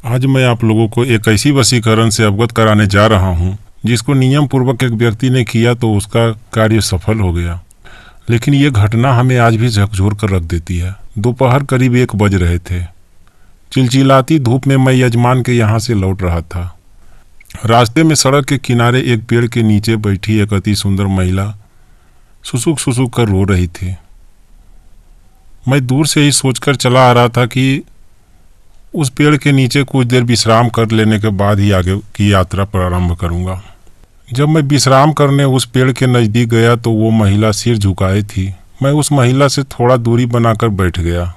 आज मैं आप लोगों को एक ऐसी वशीकरण से अवगत कराने जा रहा हूँ जिसको नियम पूर्वक एक व्यक्ति ने किया तो उसका कार्य सफल हो गया। लेकिन ये घटना हमें आज भी झकझोर कर रख देती है। दोपहर करीब 1 बज रहे थे। चिलचिलाती धूप में मैं यजमान के यहाँ से लौट रहा था। रास्ते में सड़क के किनारे एक पेड़ के नीचे बैठी एक अति सुंदर महिला सुसुक कर रो रही थी। मैं दूर से ही सोचकर चला आ रहा था कि उस पेड़ के नीचे कुछ देर विश्राम कर लेने के बाद ही आगे की यात्रा प्रारंभ करूंगा। जब मैं विश्राम करने उस पेड़ के नज़दीक गया तो वो महिला सिर झुकाए थी। मैं उस महिला से थोड़ा दूरी बनाकर बैठ गया।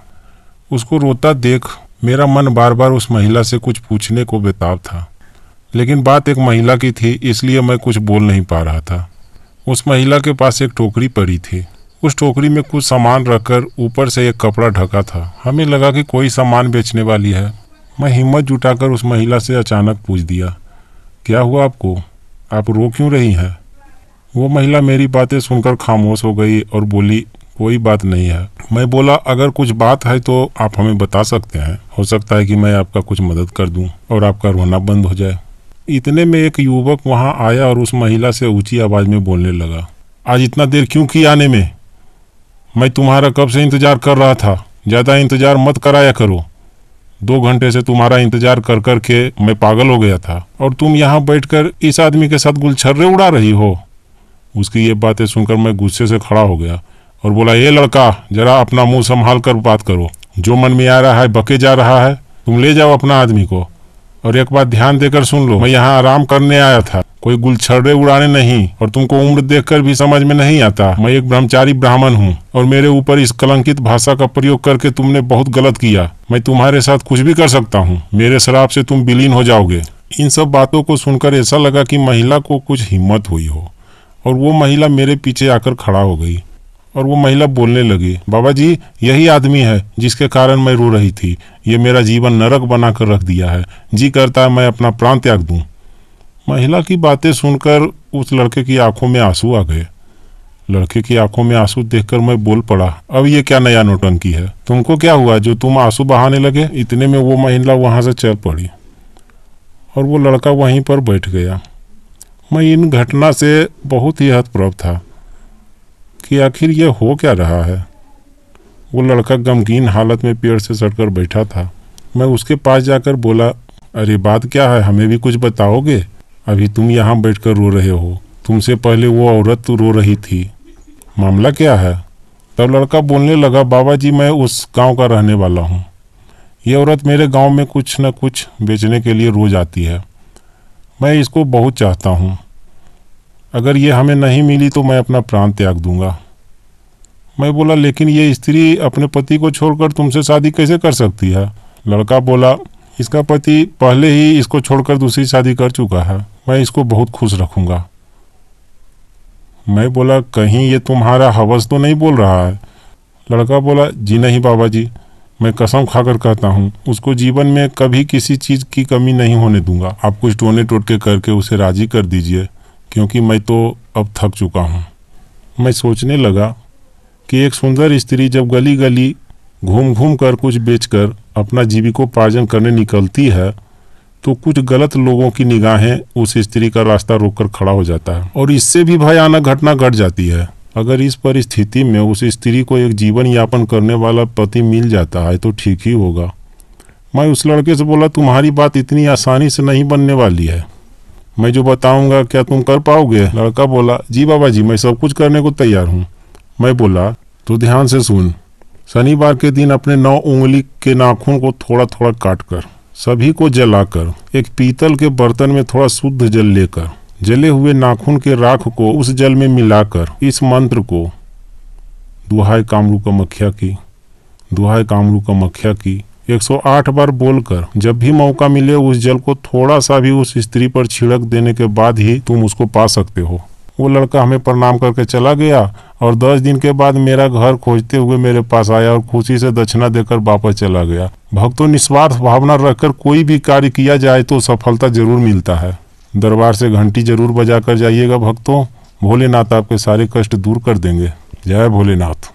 उसको रोता देख मेरा मन बार बार उस महिला से कुछ पूछने को बेताब था, लेकिन बात एक महिला की थी इसलिए मैं कुछ बोल नहीं पा रहा था। उस महिला के पास एक टोकरी पड़ी थी। उस टोकरी में कुछ सामान रखकर ऊपर से एक कपड़ा ढका था। हमें लगा कि कोई सामान बेचने वाली है। मैं हिम्मत जुटाकर उस महिला से अचानक पूछ दिया, क्या हुआ आपको? आप रो क्यों रही हैं? वो महिला मेरी बातें सुनकर खामोश हो गई और बोली, कोई बात नहीं है। मैं बोला, अगर कुछ बात है तो आप हमें बता सकते हैं। हो सकता है कि मैं आपका कुछ मदद कर दूं और आपका रोना बंद हो जाए। इतने में एक युवक वहां आया और उस महिला से ऊंची आवाज में बोलने लगा, आज इतना देर क्यों की आने में? मैं तुम्हारा कब से इंतजार कर रहा था। ज़्यादा इंतजार मत कराया करो। 2 घंटे से तुम्हारा इंतजार कर कर के मैं पागल हो गया था और तुम यहाँ बैठकर इस आदमी के साथ गुलछर्रे उड़ा रही हो। उसकी ये बातें सुनकर मैं गुस्से से खड़ा हो गया और बोला, ये लड़का, जरा अपना मुंह संभाल कर बात करो। जो मन में आ रहा है बके जा रहा है। तुम ले जाओ अपना आदमी को। और एक बात ध्यान देकर सुन लो, मैं यहाँ आराम करने आया था, कोई गुलछर्रे उड़ाने नहीं। और तुमको उम्र देखकर भी समझ में नहीं आता, मैं एक ब्रह्मचारी ब्राह्मण हूँ और मेरे ऊपर इस कलंकित भाषा का प्रयोग करके तुमने बहुत गलत किया। मैं तुम्हारे साथ कुछ भी कर सकता हूँ। मेरे शराब से तुम विलीन हो जाओगे। इन सब बातों को सुनकर ऐसा लगा कि महिला को कुछ हिम्मत हुई हो और वो महिला मेरे पीछे आकर खड़ा हो गई और वो महिला बोलने लगी, बाबा जी, यही आदमी है जिसके कारण मैं रो रही थी। ये मेरा जीवन नरक बनाकर रख दिया है। जी करता है मैं अपना प्राण त्याग दूं। महिला की बातें सुनकर उस लड़के की आंखों में आंसू आ गए। लड़के की आंखों में आंसू देखकर मैं बोल पड़ा, अब ये क्या नया नौटंकी है? तुमको क्या हुआ जो तुम आंसू बहाने लगे? इतने में वो महिला वहां से चल पड़ी और वो लड़का वहीं पर बैठ गया। मैं इन घटना से बहुत ही हतप्रभ था कि आखिर ये हो क्या रहा है। वो लड़का गमगीन हालत में पेड़ से सटकर बैठा था। मैं उसके पास जाकर बोला, अरे बात क्या है, हमें भी कुछ बताओगे? अभी तुम यहाँ बैठकर रो रहे हो, तुमसे पहले वो औरत तो रो रही थी, मामला क्या है? तब लड़का बोलने लगा, बाबा जी, मैं उस गांव का रहने वाला हूँ। ये औरत मेरे गांव में कुछ न कुछ बेचने के लिए रोज आती है। मैं इसको बहुत चाहता हूँ। अगर ये हमें नहीं मिली तो मैं अपना प्राण त्याग दूंगा। मैं बोला, लेकिन ये स्त्री अपने पति को छोड़कर तुमसे शादी कैसे कर सकती है? लड़का बोला, इसका पति पहले ही इसको छोड़कर दूसरी शादी कर चुका है। मैं इसको बहुत खुश रखूंगा। मैं बोला, कहीं ये तुम्हारा हवस तो नहीं बोल रहा है? लड़का बोला, जी नहीं बाबा जी, मैं कसम खाकर कहता हूँ, उसको जीवन में कभी किसी चीज़ की कमी नहीं होने दूंगा। आप कुछ टोने टोटके करके उसे राजी कर दीजिए, क्योंकि मैं तो अब थक चुका हूँ। मैं सोचने लगा कि एक सुंदर स्त्री जब गली गली घूम घूम कर कुछ बेचकर अपना जीविकोपार्जन करने निकलती है तो कुछ गलत लोगों की निगाहें उस स्त्री का रास्ता रोककर खड़ा हो जाता है और इससे भी भयानक घटना घट जाती है। अगर इस परिस्थिति में उस स्त्री को एक जीवन यापन करने वाला पति मिल जाता है तो ठीक ही होगा। मैं उस लड़के से बोला, तुम्हारी बात इतनी आसानी से नहीं बनने वाली है। मैं जो बताऊंगा क्या तुम कर पाओगे? लड़का बोला, जी बाबा जी, मैं सब कुछ करने को तैयार हूँ। मैं बोला, तो ध्यान से सुन। शनिवार के दिन अपने 9 उंगली के नाखून को थोड़ा थोड़ा काटकर सभी को जलाकर एक पीतल के बर्तन में थोड़ा शुद्ध जल लेकर जले हुए नाखून के राख को उस जल में मिलाकर इस मंत्र को, दुहाई कामरू कामाख्या की, दुहाई कामरू कामाख्या की 108 बार बोलकर जब भी मौका मिले उस जल को थोड़ा सा भी उस स्त्री पर छिड़क देने के बाद ही तुम उसको पा सकते हो। वो लड़का हमें प्रणाम करके चला गया और 10 दिन के बाद मेरा घर खोजते हुए मेरे पास आया और खुशी से दक्षिणा देकर वापस चला गया। भक्तों, निस्वार्थ भावना रखकर कोई भी कार्य किया जाए तो सफलता जरूर मिलता है। दरबार से घंटी जरूर बजा कर जाइएगा भक्तों। भोलेनाथ आपके सारे कष्ट दूर कर देंगे। जय भोलेनाथ।